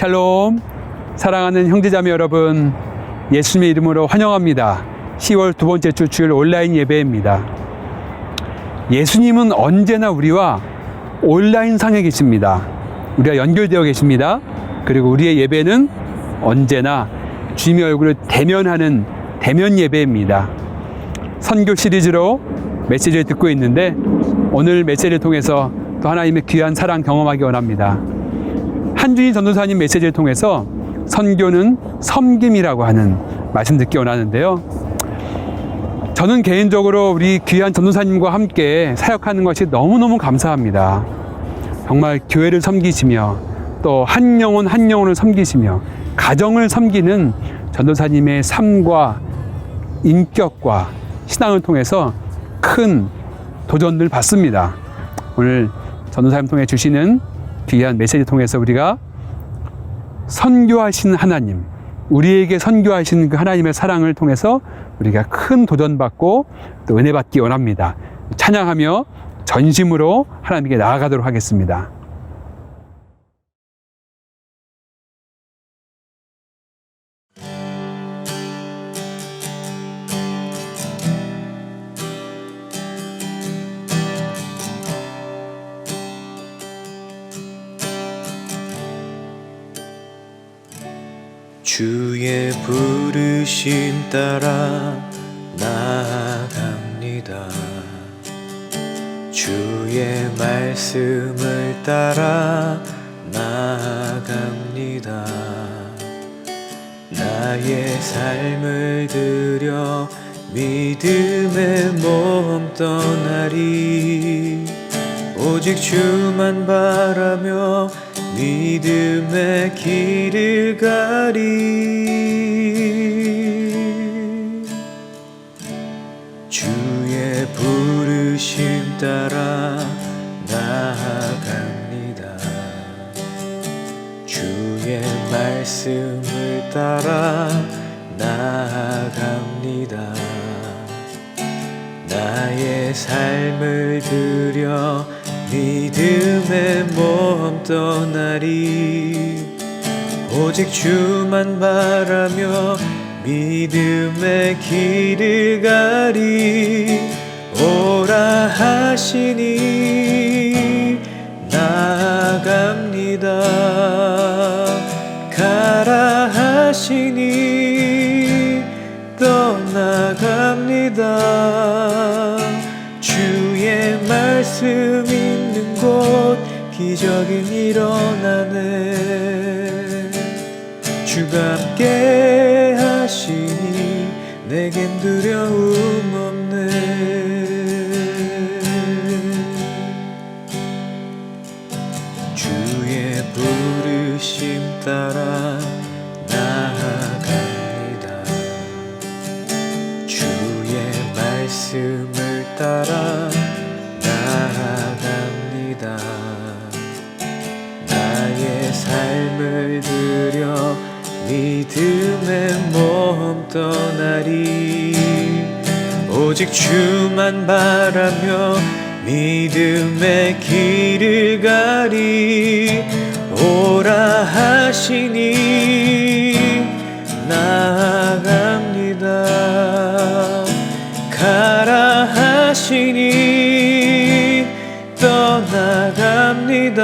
샬롬, 사랑하는 형제자매 여러분, 예수님의 이름으로 환영합니다. 10월 두 번째 주 주일 온라인 예배입니다. 예수님은 언제나 우리와 온라인상에 계십니다. 우리가 연결되어 계십니다. 그리고 우리의 예배는 언제나 주님의 얼굴을 대면하는 대면 예배입니다. 선교 시리즈로 메시지를 듣고 있는데 오늘 메시지를 통해서 또 하나님의 귀한 사랑 경험하기 원합니다. 한준희 전도사님 메시지를 통해서 선교는 섬김이라고 하는 말씀 듣기 원하는데요. 저는 개인적으로 우리 귀한 전도사님과 함께 사역하는 것이 너무너무 감사합니다. 정말 교회를 섬기시며 또 한 영혼 한 영혼을 섬기시며 가정을 섬기는 전도사님의 삶과 인격과 신앙을 통해서 큰 도전을 받습니다. 오늘 전도사님 통해 주시는 귀한 메시지 통해서 우리가 선교하신 하나님, 우리에게 선교하신 그 하나님의 사랑을 통해서 우리가 큰 도전받고 또 은혜 받기 원합니다. 찬양하며 전심으로 하나님께 나아가도록 하겠습니다. 주의 부르심 따라 나아갑니다. 주의 말씀을 따라 나아갑니다. 나의 삶을 들여 믿음의 몸 떠나리. 오직 주만 바라며 믿음의 길을 가리. 주의 부르심 따라 나아갑니다. 주의 말씀을 따라 나아갑니다. 나의 삶을 들여 믿음의 몸 떠나리. 오직 주만 바라며 믿음의 길을 가리. 오라 하시니 나아갑니다. 가라 하시니 떠나갑니다. 주의 말씀 있는 곳 기적은 일어나네. 주가 함께 하시니 내겐 두려움 없네. 주의 부르심 따라 나아갑니다. 주의 말씀을 따라 나아갑니다. 나의 삶을 들여 믿음의 몸 떠나리. 오직 주만 바라며 믿음의 길을 가리. 오라 하시니 나아갑니다. 가라 하시니 떠나갑니다.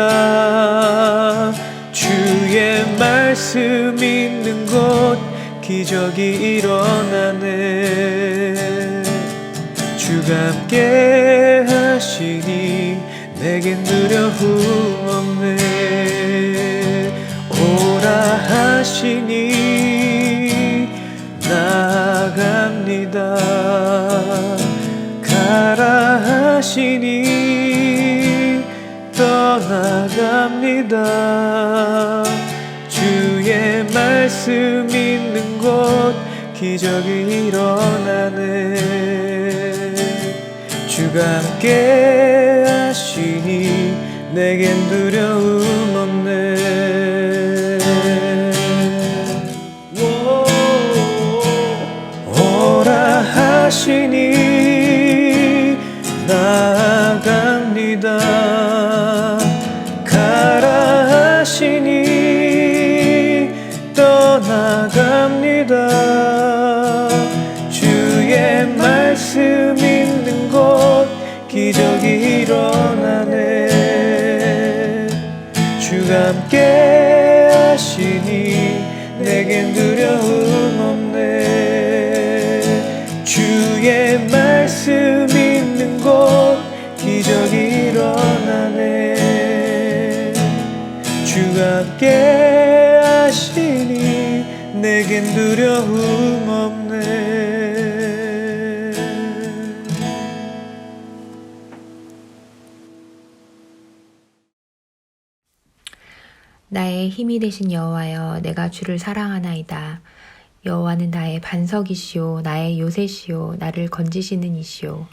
주의 말씀 있는 곳 기적이 일어나네. 주가 함께 하시니 내겐 두려움 없네. 오라 하시니 나아갑니다. 가라 하시니 떠나갑니다. 주의 말씀 있는 곳 기적이 일어나네. 주가 함께 하시니 내겐 두려움 없네. 오라 하시니 나아갑니다. 가라 하시니 기적이 일어나네. 주가 함께 하시니 내겐 두려움 없네. 주의 말씀 있는 곳 기적이 일어나네. 주가 함께 하시니 내겐 두려움 없네. 나의 힘이 되신 여호와여, 내가 주를 사랑하나이다. 여호와는 나의 반석이시오, 나의 요새시오, 나를 건지시는 이시오.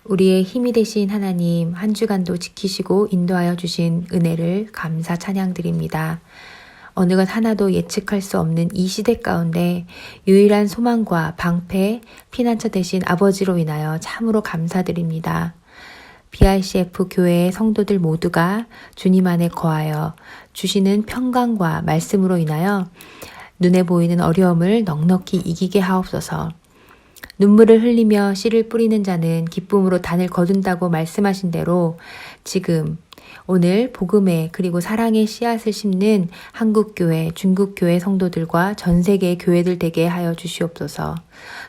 우리의 힘이 되신 하나님, 한 주간도 지키시고 인도하여 주신 은혜를 감사 찬양드립니다. 어느 것 하나도 예측할 수 없는 이 시대 가운데 유일한 소망과 방패, 피난처 되신 아버지로 인하여 참으로 감사드립니다. BRCF 교회의 성도들 모두가 주님 안에 거하여 주시는 평강과 말씀으로 인하여 눈에 보이는 어려움을 넉넉히 이기게 하옵소서. 눈물을 흘리며 씨를 뿌리는 자는 기쁨으로 단을 거둔다고 말씀하신 대로 지금 오늘 복음의 그리고 사랑의 씨앗을 심는 한국교회, 중국교회 성도들과 전 세계의 교회들 되게 하여 주시옵소서.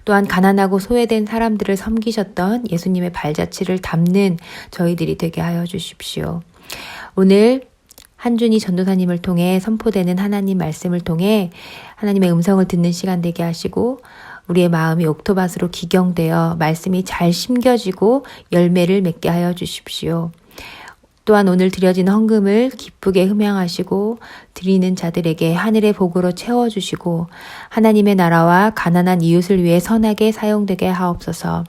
또한 가난하고 소외된 사람들을 섬기셨던 예수님의 발자취를 담는 저희들이 되게 하여 주십시오. 오늘 한준희 전도사님을 통해 선포되는 하나님 말씀을 통해 하나님의 음성을 듣는 시간 되게 하시고 우리의 마음이 옥토밭으로 기경되어 말씀이 잘 심겨지고 열매를 맺게 하여 주십시오. 또한 오늘 드려진 헌금을 기쁘게 흠양하시고 드리는 자들에게 하늘의 복으로 채워주시고 하나님의 나라와 가난한 이웃을 위해 선하게 사용되게 하옵소서.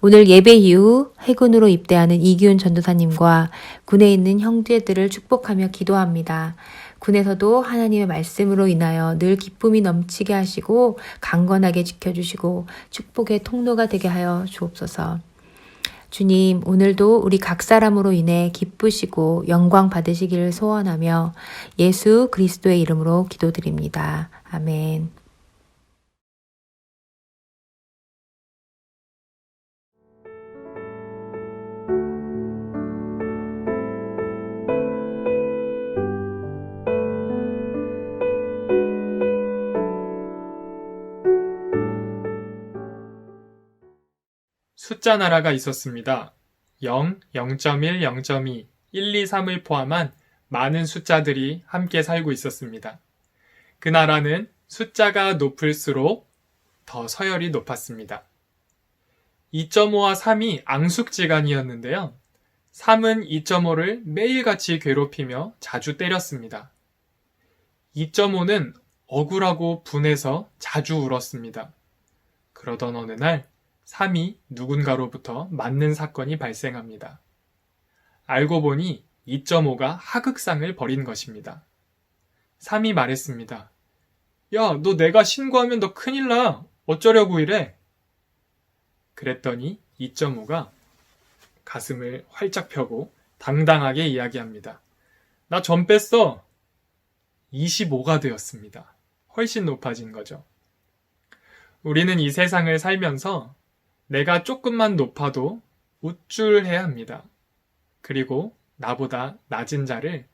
오늘 예배 이후 해군으로 입대하는 이기훈 전도사님과 군에 있는 형제들을 축복하며 기도합니다. 군에서도 하나님의 말씀으로 인하여 늘 기쁨이 넘치게 하시고 강건하게 지켜주시고 축복의 통로가 되게 하여 주옵소서. 주님, 오늘도 우리 각 사람으로 인해 기쁘시고 영광 받으시기를 소원하며 예수 그리스도의 이름으로 기도드립니다. 아멘. 숫자 나라가 있었습니다. 0, 0.1, 0.2, 1, 2, 3을 포함한 많은 숫자들이 함께 살고 있었습니다. 그 나라는 숫자가 높을수록 더 서열이 높았습니다. 2.5와 3이 앙숙지간이었는데요. 3은 2.5를 매일같이 괴롭히며 자주 때렸습니다. 2.5는 억울하고 분해서 자주 울었습니다. 그러던 어느 날 3이 누군가로부터 맞는 사건이 발생합니다. 알고 보니 2.5가 하극상을 벌인 것입니다. 3이 말했습니다. 야, 너 내가 신고하면 너 큰일 나. 어쩌려고 이래? 그랬더니 2.5가 가슴을 활짝 펴고 당당하게 이야기합니다. 나 전 뺐어. 25가 되었습니다. 훨씬 높아진 거죠. 우리는 이 세상을 살면서 내가 조금만 높아도 우쭐해야 합니다. 그리고 나보다 낮은 자를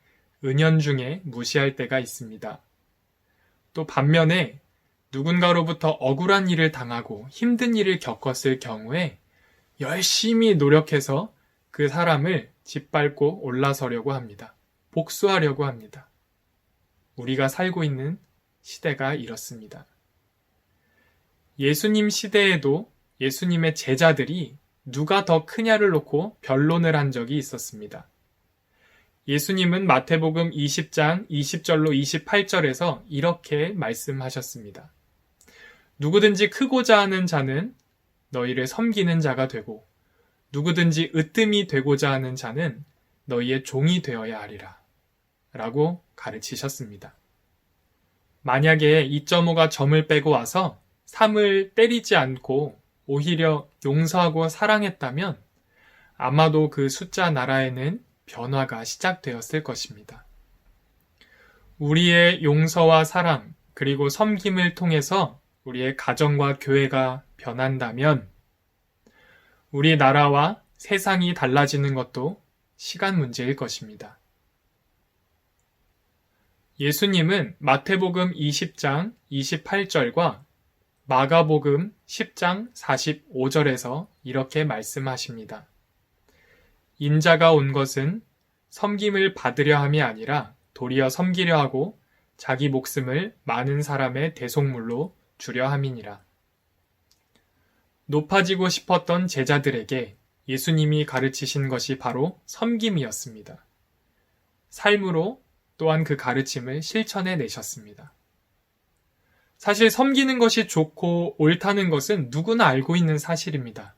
은연중에 무시할 때가 있습니다. 또 반면에 누군가로부터 억울한 일을 당하고 힘든 일을 겪었을 경우에 열심히 노력해서 그 사람을 짓밟고 올라서려고 합니다. 복수하려고 합니다. 우리가 살고 있는 시대가 이렇습니다. 예수님 시대에도 예수님의 제자들이 누가 더 크냐를 놓고 변론을 한 적이 있었습니다. 예수님은 마태복음 20장 20절로 28절에서 이렇게 말씀하셨습니다. 누구든지 크고자 하는 자는 너희를 섬기는 자가 되고 누구든지 으뜸이 되고자 하는 자는 너희의 종이 되어야 하리라 라고 가르치셨습니다. 만약에 2.5가 점을 빼고 와서 3을 때리지 않고 오히려 용서하고 사랑했다면 아마도 그 숫자 나라에는 변화가 시작되었을 것입니다. 우리의 용서와 사랑 그리고 섬김을 통해서 우리의 가정과 교회가 변한다면 우리 나라와 세상이 달라지는 것도 시간 문제일 것입니다. 예수님은 마태복음 20장 28절과 마가복음 10장 45절에서 이렇게 말씀하십니다. 인자가 온 것은 섬김을 받으려 함이 아니라 도리어 섬기려 하고 자기 목숨을 많은 사람의 대속물로 주려 함이니라. 높아지고 싶었던 제자들에게 예수님이 가르치신 것이 바로 섬김이었습니다. 삶으로 또한 그 가르침을 실천해 내셨습니다. 사실 섬기는 것이 좋고 옳다는 것은 누구나 알고 있는 사실입니다.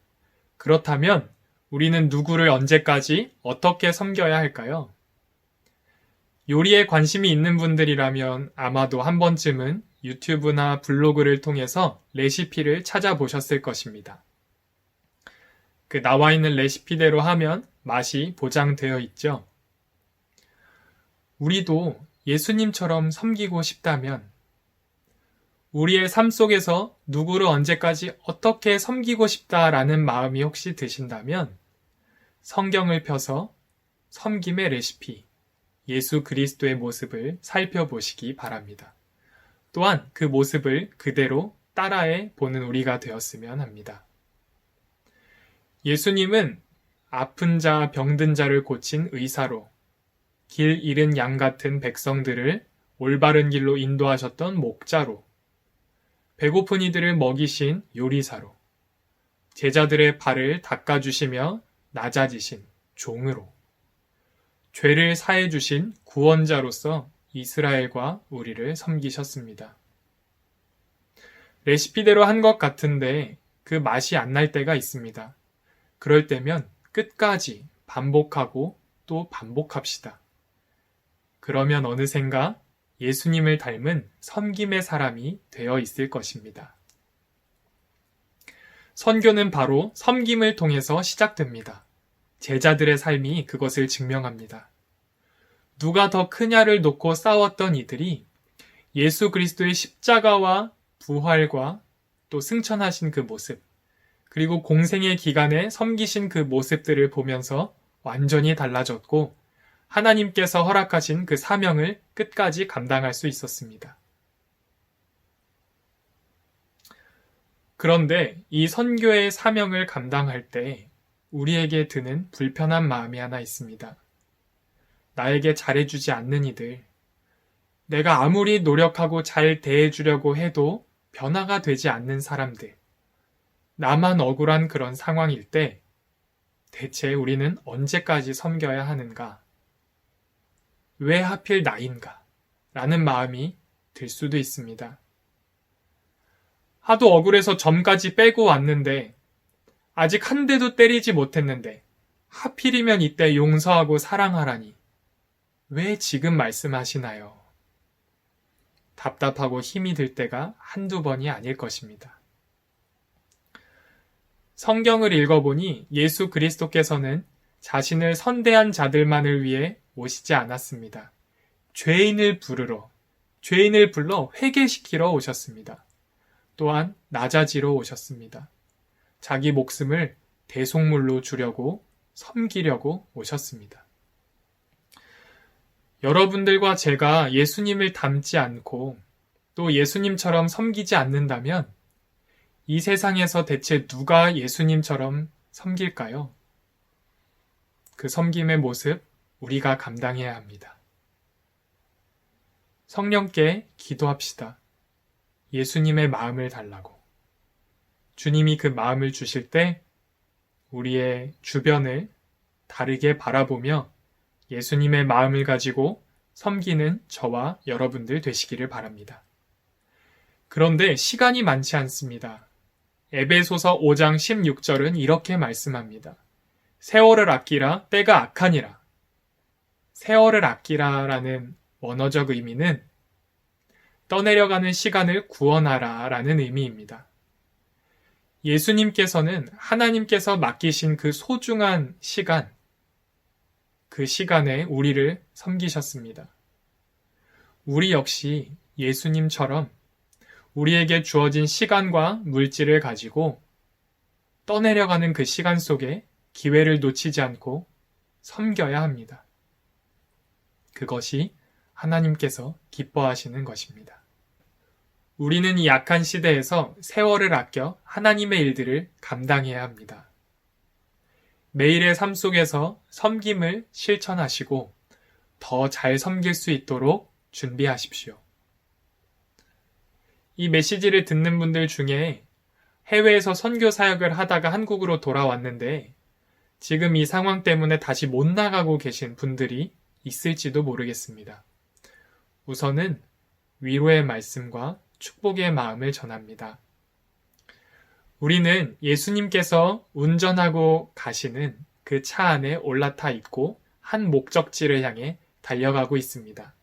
그렇다면 우리는 누구를 언제까지 어떻게 섬겨야 할까요? 요리에 관심이 있는 분들이라면 아마도 한 번쯤은 유튜브나 블로그를 통해서 레시피를 찾아보셨을 것입니다. 그 나와 있는 레시피대로 하면 맛이 보장되어 있죠. 우리도 예수님처럼 섬기고 싶다면 우리의 삶 속에서 누구를 언제까지 어떻게 섬기고 싶다라는 마음이 혹시 드신다면 성경을 펴서 섬김의 레시피, 예수 그리스도의 모습을 살펴보시기 바랍니다. 또한 그 모습을 그대로 따라해 보는 우리가 되었으면 합니다. 예수님은 아픈 자, 병든 자를 고친 의사로 길 잃은 양 같은 백성들을 올바른 길로 인도하셨던 목자로 배고픈 이들을 먹이신 요리사로 제자들의 발을 닦아주시며 낮아지신 종으로 죄를 사해주신 구원자로서 이스라엘과 우리를 섬기셨습니다. 레시피대로 한 것 같은데 그 맛이 안 날 때가 있습니다. 그럴 때면 끝까지 반복하고 또 반복합시다. 그러면 어느샌가 예수님을 닮은 섬김의 사람이 되어 있을 것입니다. 선교는 바로 섬김을 통해서 시작됩니다. 제자들의 삶이 그것을 증명합니다. 누가 더 크냐를 놓고 싸웠던 이들이 예수 그리스도의 십자가와 부활과 또 승천하신 그 모습, 그리고 공생의 기간에 섬기신 그 모습들을 보면서 완전히 달라졌고 하나님께서 허락하신 그 사명을 끝까지 감당할 수 있었습니다. 그런데 이 선교의 사명을 감당할 때 우리에게 드는 불편한 마음이 하나 있습니다. 나에게 잘해주지 않는 이들, 내가 아무리 노력하고 잘 대해주려고 해도 변화가 되지 않는 사람들, 나만 억울한 그런 상황일 때 대체 우리는 언제까지 섬겨야 하는가? 왜 하필 나인가? 라는 마음이 들 수도 있습니다. 하도 억울해서 점까지 빼고 왔는데 아직 한 대도 때리지 못했는데 하필이면 이때 용서하고 사랑하라니 왜 지금 말씀하시나요? 답답하고 힘이 들 때가 한두 번이 아닐 것입니다. 성경을 읽어보니 예수 그리스도께서는 자신을 선대한 자들만을 위해 오시지 않았습니다. 죄인을 불러 회개시키러 오셨습니다. 또한 낮아지러 오셨습니다. 자기 목숨을 대속물로 주려고 섬기려고 오셨습니다. 여러분들과 제가 예수님을 닮지 않고 또 예수님처럼 섬기지 않는다면 이 세상에서 대체 누가 예수님처럼 섬길까요? 그 섬김의 모습 우리가 감당해야 합니다. 성령께 기도합시다. 예수님의 마음을 달라고. 주님이 그 마음을 주실 때 우리의 주변을 다르게 바라보며 예수님의 마음을 가지고 섬기는 저와 여러분들 되시기를 바랍니다. 그런데 시간이 많지 않습니다. 에베소서 5장 16절은 이렇게 말씀합니다. 세월을 아끼라 때가 악하니라. 세월을 아끼라라는 원어적 의미는 떠내려가는 시간을 구원하라 라는 의미입니다. 예수님께서는 하나님께서 맡기신 그 소중한 시간, 그 시간에 우리를 섬기셨습니다. 우리 역시 예수님처럼 우리에게 주어진 시간과 물질을 가지고 떠내려가는 그 시간 속에 기회를 놓치지 않고 섬겨야 합니다. 그것이 하나님께서 기뻐하시는 것입니다. 우리는 이 약한 시대에서 세월을 아껴 하나님의 일들을 감당해야 합니다. 매일의 삶 속에서 섬김을 실천하시고 더 잘 섬길 수 있도록 준비하십시오. 이 메시지를 듣는 분들 중에 해외에서 선교 사역을 하다가 한국으로 돌아왔는데 지금 이 상황 때문에 다시 못 나가고 계신 분들이 있을지도 모르겠습니다. 우선은 위로의 말씀과 축복의 마음을 전합니다. 우리는 예수님께서 운전하고 가시는 그 차 안에 올라타 있고 한 목적지를 향해 달려가고 있습니다.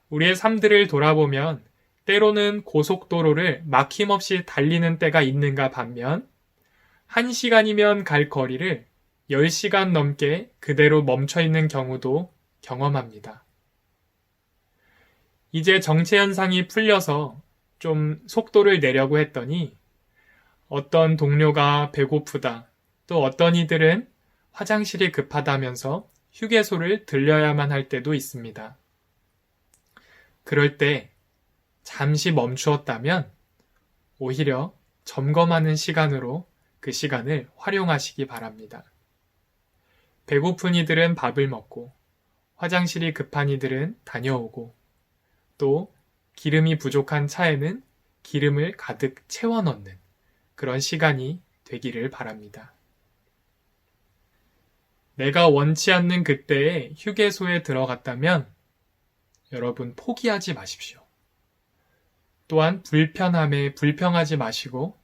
우리의 삶들을 돌아보면 때로는 고속도로를 막힘없이 달리는 때가 있는가 반면 1시간이면 갈 거리를 10시간 넘게 그대로 멈춰있는 경우도 경험합니다. 이제 정체 현상이 풀려서 좀 속도를 내려고 했더니 어떤 동료가 배고프다, 또 어떤 이들은 화장실이 급하다면서 휴게소를 들려야만 할 때도 있습니다. 그럴 때 잠시 멈추었다면 오히려 점검하는 시간으로 그 시간을 활용하시기 바랍니다. 배고픈 이들은 밥을 먹고 화장실이 급한 이들은 다녀오고 또 기름이 부족한 차에는 기름을 가득 채워 넣는 그런 시간이 되기를 바랍니다. 내가 원치 않는 그때에 휴게소에 들어갔다면 여러분 포기하지 마십시오. 또한 불편함에 불평하지 마시고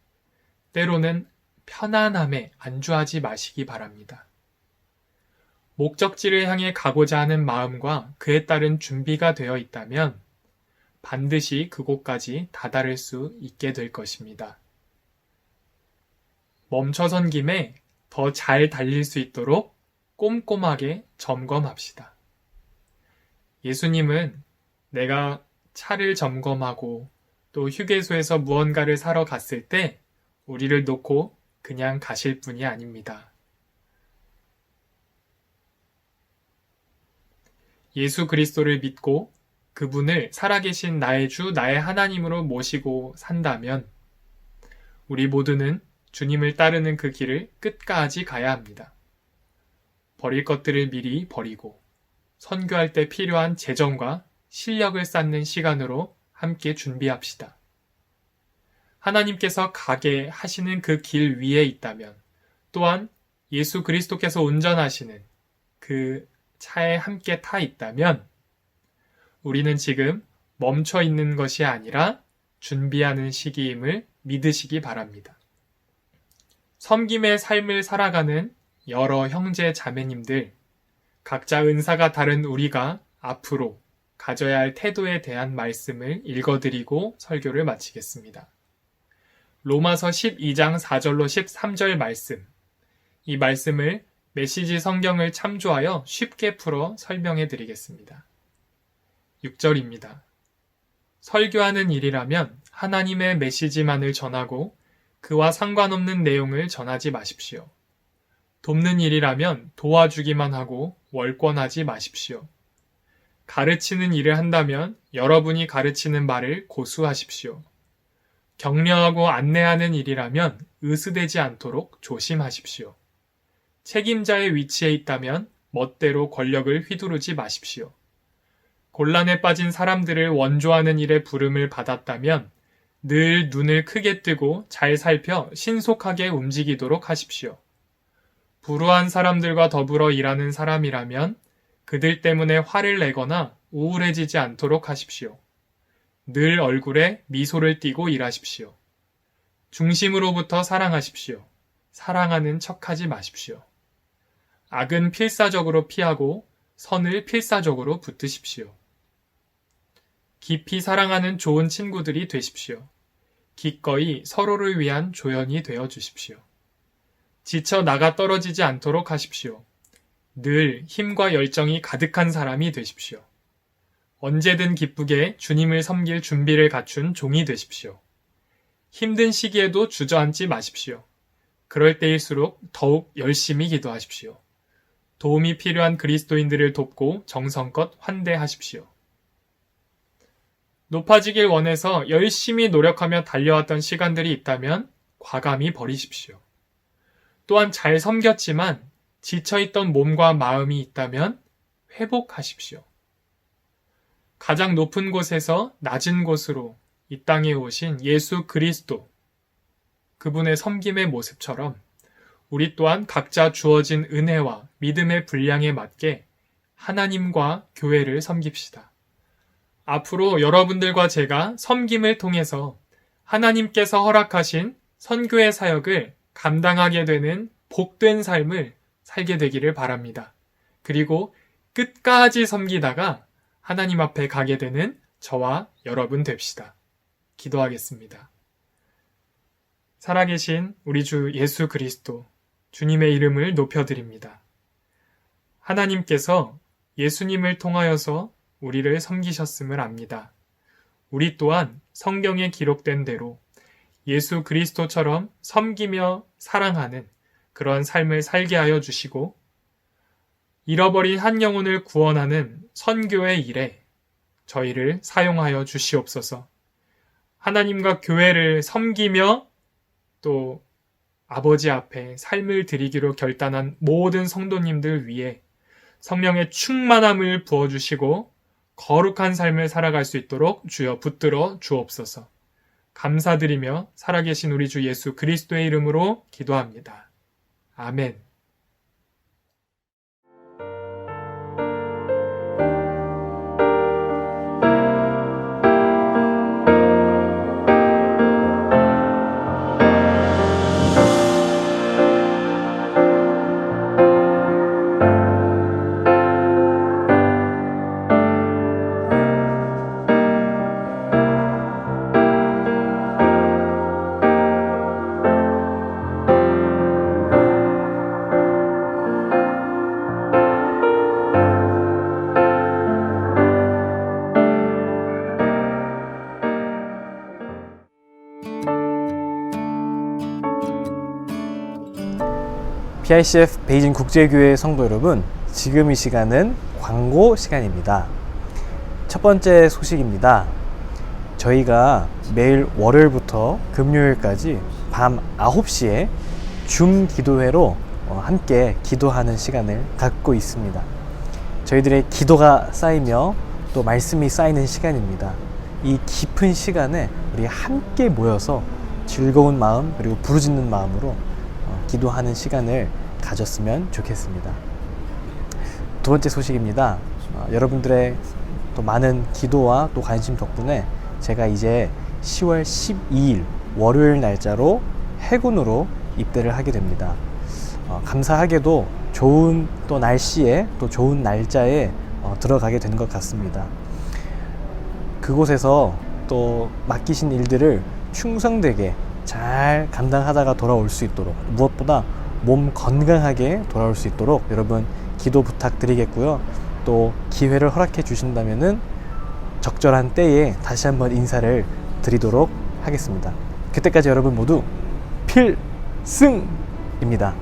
때로는 편안함에 안주하지 마시기 바랍니다. 목적지를 향해 가고자 하는 마음과 그에 따른 준비가 되어 있다면 반드시 그곳까지 다다를 수 있게 될 것입니다. 멈춰선 김에 더 잘 달릴 수 있도록 꼼꼼하게 점검합시다. 예수님은 내가 차를 점검하고 또 휴게소에서 무언가를 사러 갔을 때 우리를 놓고 그냥 가실 분이 아닙니다. 예수 그리스도를 믿고 그분을 살아계신 나의 주, 나의 하나님으로 모시고 산다면 우리 모두는 주님을 따르는 그 길을 끝까지 가야 합니다. 버릴 것들을 미리 버리고 선교할 때 필요한 재정과 실력을 쌓는 시간으로 함께 준비합시다. 하나님께서 가게 하시는 그 길 위에 있다면 또한 예수 그리스도께서 운전하시는 그 차에 함께 타 있다면 우리는 지금 멈춰 있는 것이 아니라 준비하는 시기임을 믿으시기 바랍니다. 섬김의 삶을 살아가는 여러 형제 자매님들, 각자 은사가 다른 우리가 앞으로 가져야 할 태도에 대한 말씀을 읽어드리고 설교를 마치겠습니다. 로마서 12장 4절로 13절 말씀, 이 말씀을 메시지 성경을 참조하여 쉽게 풀어 설명해 드리겠습니다. 6절입니다. 설교하는 일이라면 하나님의 메시지만을 전하고 그와 상관없는 내용을 전하지 마십시오. 돕는 일이라면 도와주기만 하고 월권하지 마십시오. 가르치는 일을 한다면 여러분이 가르치는 말을 고수하십시오. 격려하고 안내하는 일이라면 으스대지 않도록 조심하십시오. 책임자의 위치에 있다면 멋대로 권력을 휘두르지 마십시오. 곤란에 빠진 사람들을 원조하는 일에 부름을 받았다면 늘 눈을 크게 뜨고 잘 살펴 신속하게 움직이도록 하십시오. 불우한 사람들과 더불어 일하는 사람이라면 그들 때문에 화를 내거나 우울해지지 않도록 하십시오. 늘 얼굴에 미소를 띠고 일하십시오. 중심으로부터 사랑하십시오. 사랑하는 척하지 마십시오. 악은 필사적으로 피하고 선을 필사적으로 붙드십시오. 깊이 사랑하는 좋은 친구들이 되십시오. 기꺼이 서로를 위한 조연이 되어 주십시오. 지쳐 나가 떨어지지 않도록 하십시오. 늘 힘과 열정이 가득한 사람이 되십시오. 언제든 기쁘게 주님을 섬길 준비를 갖춘 종이 되십시오. 힘든 시기에도 주저앉지 마십시오. 그럴 때일수록 더욱 열심히 기도하십시오. 도움이 필요한 그리스도인들을 돕고 정성껏 환대하십시오. 높아지길 원해서 열심히 노력하며 달려왔던 시간들이 있다면 과감히 버리십시오. 또한 잘 섬겼지만 지쳐있던 몸과 마음이 있다면 회복하십시오. 가장 높은 곳에서 낮은 곳으로 이 땅에 오신 예수 그리스도, 그분의 섬김의 모습처럼 우리 또한 각자 주어진 은혜와 믿음의 분량에 맞게 하나님과 교회를 섬깁시다. 앞으로 여러분들과 제가 섬김을 통해서 하나님께서 허락하신 선교의 사역을 감당하게 되는 복된 삶을 살게 되기를 바랍니다. 그리고 끝까지 섬기다가 하나님 앞에 가게 되는 저와 여러분 됩시다. 기도하겠습니다. 살아계신 우리 주 예수 그리스도, 주님의 이름을 높여드립니다. 하나님께서 예수님을 통하여서 우리를 섬기셨음을 압니다. 우리 또한 성경에 기록된 대로 예수 그리스도처럼 섬기며 사랑하는 그런 삶을 살게 하여 주시고, 잃어버린 한 영혼을 구원하는 선교의 일에 저희를 사용하여 주시옵소서. 하나님과 교회를 섬기며 또 아버지 앞에 삶을 드리기로 결단한 모든 성도님들 위해 성령의 충만함을 부어주시고 거룩한 삶을 살아갈 수 있도록 주여 붙들어 주옵소서. 감사드리며 살아계신 우리 주 예수 그리스도의 이름으로 기도합니다. 아멘. PICF 베이징 국제교회 성도 여러분, 지금 이 시간은 광고 시간입니다. 첫 번째 소식입니다. 저희가 매일 월요일부터 금요일까지 밤 9시에 줌 기도회로 함께 기도하는 시간을 갖고 있습니다. 저희들의 기도가 쌓이며 또 말씀이 쌓이는 시간입니다. 이 깊은 시간에 우리 함께 모여서 즐거운 마음 그리고 부르짖는 마음으로 기도하는 시간을 가졌으면 좋겠습니다. 두 번째 소식입니다. 여러분들의 또 많은 기도와 또 관심 덕분에 제가 이제 10월 12일 월요일 날짜로 해군으로 입대를 하게 됩니다. 감사하게도 좋은 또 날씨에 또 좋은 날짜에 들어가게 되는 것 같습니다. 그곳에서 또 맡기신 일들을 충성되게 잘 감당하다가 돌아올 수 있도록, 무엇보다 몸 건강하게 돌아올 수 있도록 여러분 기도 부탁드리겠고요. 또 기회를 허락해 주신다면은 적절한 때에 다시 한번 인사를 드리도록 하겠습니다. 그때까지 여러분 모두 필승입니다.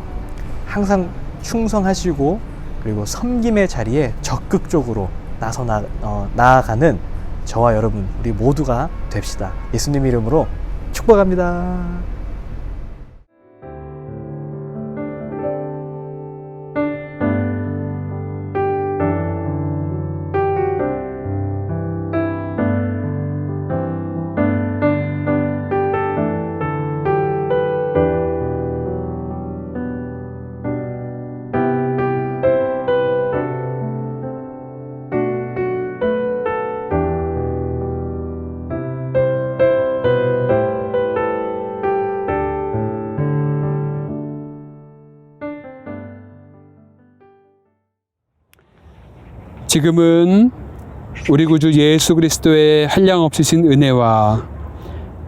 항상 충성하시고 그리고 섬김의 자리에 적극적으로 나아가는 저와 여러분 우리 모두가 됩시다. 예수님 이름으로 축복합니다. 지금은 우리 구주 예수 그리스도의 한량없으신 은혜와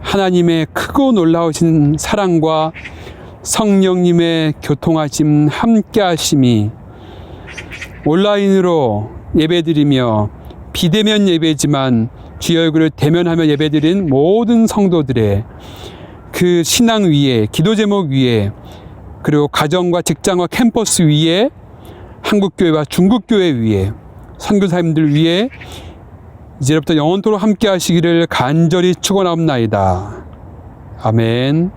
하나님의 크고 놀라우신 사랑과 성령님의 교통하심 함께하심이 온라인으로 예배드리며 비대면 예배지만 주의 얼굴을 대면하며 예배드린 모든 성도들의 그 신앙 위에, 기도 제목 위에 그리고 가정과 직장과 캠퍼스 위에 한국교회와 중국교회 위에 선교사님들 위에 이제부터 영원토록 함께 하시기를 간절히 축원하옵나이다. 아멘.